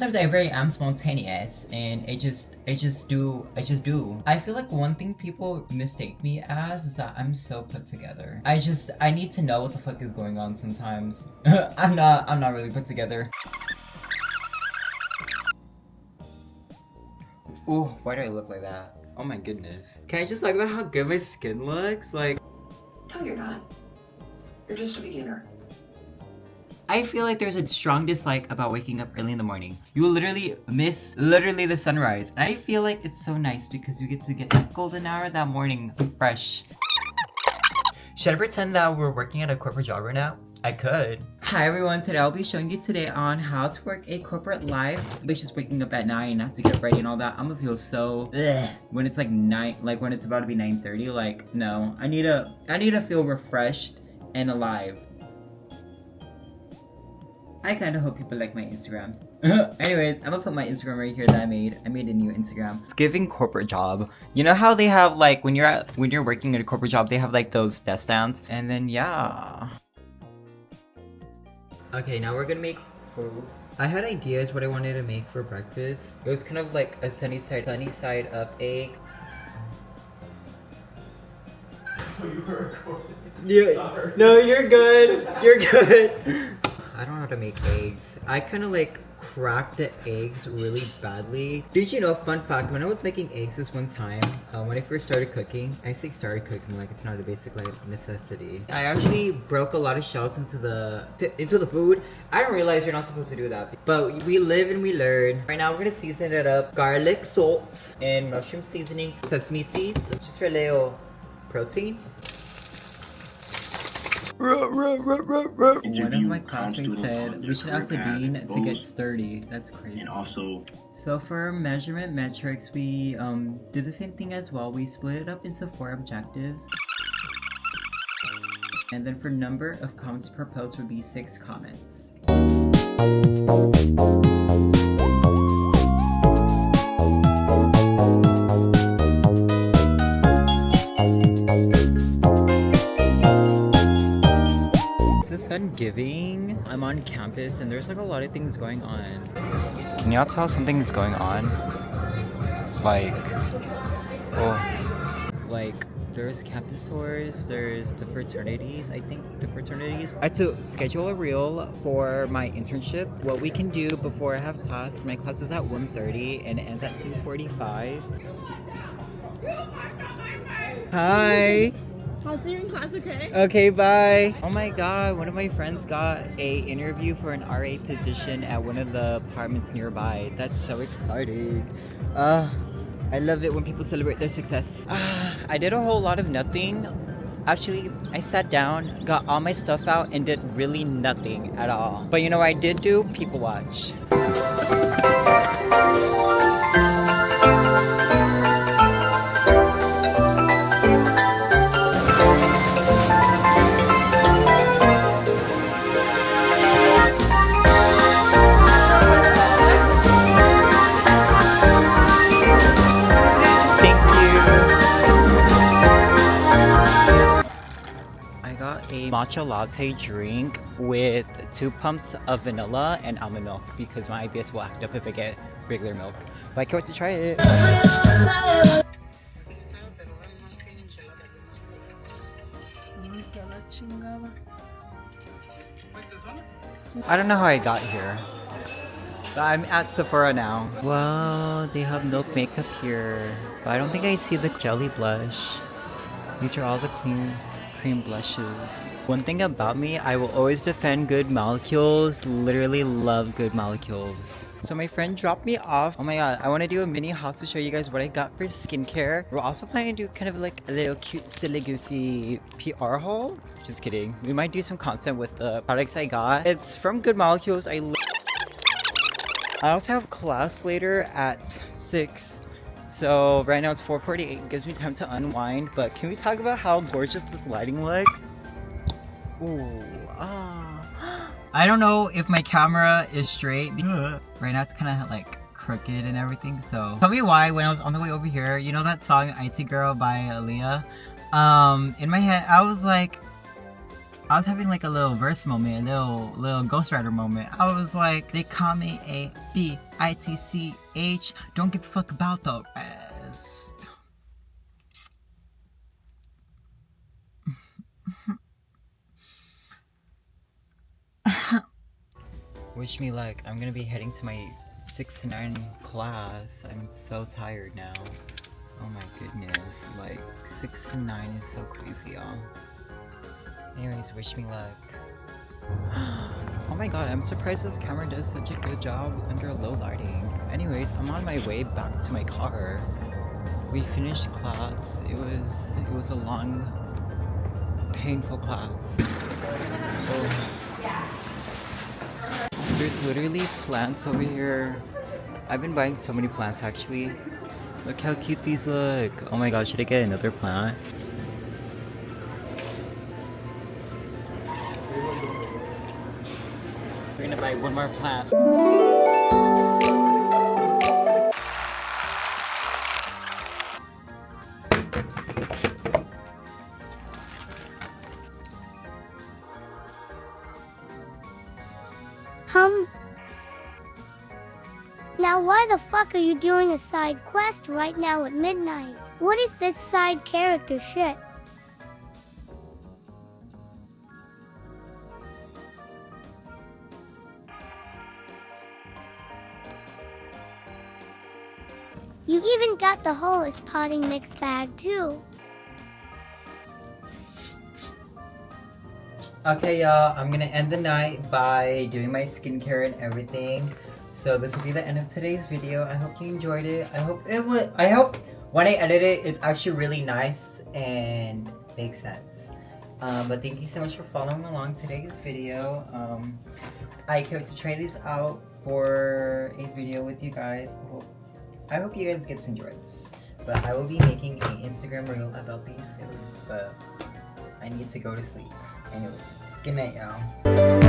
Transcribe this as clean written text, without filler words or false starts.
sometimes I very am spontaneous and I just do. I feel like one thing people mistake me as is that I'm so put together. I need to know what the fuck is going on sometimes. I'm not really put together. Ooh, why do I look like that? Oh my goodness. Can I just talk about how good my skin looks? Like, no, you're not. You're just a beginner. I feel like there's a strong dislike about waking up early in the morning. You will literally miss the sunrise. And I feel like it's so nice because you get to get that golden hour that morning fresh. Should I pretend that we're working at a corporate job right now? I could. Hi everyone, today I'll be showing you today on how to work a corporate life. Bitch is waking up at 9, have to get ready and all that. I'm gonna feel so when it's like 9, like when it's about to be 9:30. Like, no, I need to feel refreshed and alive. I kind of hope people like my Instagram. Anyways, I'm gonna put my Instagram right here that I made. I made a new Instagram. It's giving corporate job. You know how they have like when you're working at a corporate job, they have like those desk stands, and then yeah. Okay, now we're gonna make food. I had ideas what I wanted to make for breakfast. It was kind of like a sunny side up egg. You were recording. No, you're good. You're good. I don't know how to make eggs. I kind of like cracked the eggs really badly. Did you know, fun fact, when I was making eggs this one time, when I first started cooking, I say started cooking like it's not a basic like necessity. I actually broke a lot of shells into the food. I didn't realize you're not supposed to do that. But we live and we learn. Right now we're gonna season it up. Garlic, salt, and mushroom seasoning. Sesame seeds, just for a little protein. One of my classmates said we should ask the dean to get sturdy. That's crazy. And also, so for measurement metrics, we did the same thing as well. We split it up into 4 objectives. And then for number of comments per post would be 6 comments. Giving. I'm on campus and there's like a lot of things going on. Can y'all tell something's going on? Like, oh, like there's campus tours, there's the fraternities. I think the fraternities. I had to schedule a reel for my internship. What we can do before I have class. My class is at 1:30 and it ends at 2:45. Hi. I'll see you in class, okay? Okay, bye. Oh my god, one of my friends got a interview for an RA position at one of the apartments nearby. That's so exciting. I love it when people celebrate their success. I did a whole lot of nothing. Actually, I sat down, got all my stuff out, and did really nothing at all. But you know what I did do? People watch. Matcha latte drink with 2 pumps of vanilla and almond milk because my IBS will act up if I get regular milk. But I can't wait to try it. I don't know how I got here. But I'm at Sephora now. Well, they have milk makeup here. But I don't think I see the jelly blush. These are all the cream blushes. One thing about me, I will always defend good molecules. Literally love good molecules. So my friend dropped me off. Oh my god, I want to do a mini haul to show you guys what I got for skincare. We're also planning to do kind of like a little cute, silly, goofy PR haul. Just kidding. We might do some content with the products I got. It's from Good Molecules. I also have class later at 6. So right now it's 4:48, it gives me time to unwind, but can we talk about how gorgeous this lighting looks? Ooh, I don't know if my camera is straight. Right now it's kind of like crooked and everything, so tell me why when I was on the way over here, you know that song IT Girl by Aaliyah? In my head I was like, I was having like a little verse moment, a little ghostwriter moment. I was like, they call me a bitch, don't give a fuck about the rest. Wish me luck. I'm gonna be heading to my 6 to 9 class. I'm so tired now. Oh my goodness, like 6 to 9 is so crazy, y'all. Anyways, wish me luck. Oh my god, I'm surprised this camera does such a good job under low lighting. Anyways, I'm on my way back to my car. We finished class. It was a long, painful class. Oh. There's literally plants over here. I've been buying so many plants actually. Look how cute these look. Oh my god, should I get another plant? We're gonna buy one more plant. Now why the fuck are you doing a side quest right now at midnight? What is this side character shit? You even got the whole potting mix bag too. Okay, y'all, I'm gonna end the night by doing my skincare and everything. So this will be the end of today's video. I hope you enjoyed it. I hope when I edit it, it's actually really nice and makes sense. But thank you so much for following along today's video. I can't wait to try this out for a video with you guys. I hope you guys get to enjoy this. But I will be making an Instagram reel about these soon. But I need to go to sleep. Anyways, good night, y'all.